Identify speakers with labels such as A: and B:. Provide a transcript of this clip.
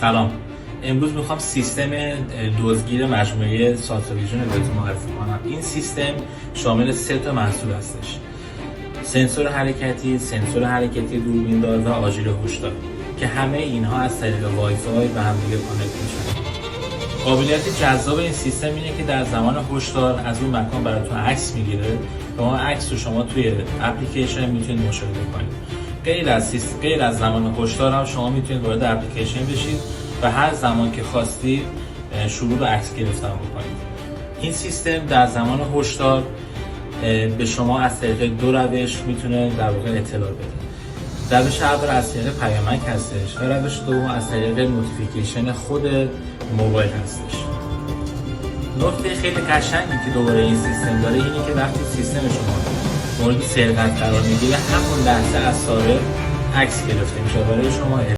A: سلام. امروز میخوام سیستم دزدگیر مجموعه ساتوویژن رو بهتون معرفی کنم. این سیستم شامل 3 تا محصول هستش: سنسور حرکتی دوربیندار و آژیر هشدار که همه اینها از طریق وای فای به هم دیگه کانکت میشن. قابلیت جذاب این سیستم اینه که در زمان هشدار از اون مکان براتون عکس میگیره و اون عکس رو شما توی اپلیکیشن میتونید مشاهده کنید. غیر از زمان هشدار هم شما میتونید وارد اپلیکیشن بشید و هر زمان که خواستید شروع به عکس گرفتن بکنید. این سیستم در زمان هشدار به شما از طریق 2 روش میتونه در واقع اطلاع بده. روش اول از طریق پیامک هستش و روش دوم از طریق نوتیفیکیشن خود موبایل هستش. نکته خیلی قشنگی که دوباره این سیستم داره اینه که وقتی سیستم شما مورد سرقت قرار میگیره همون لحظه از سارق عکس گرفته میشه برای شما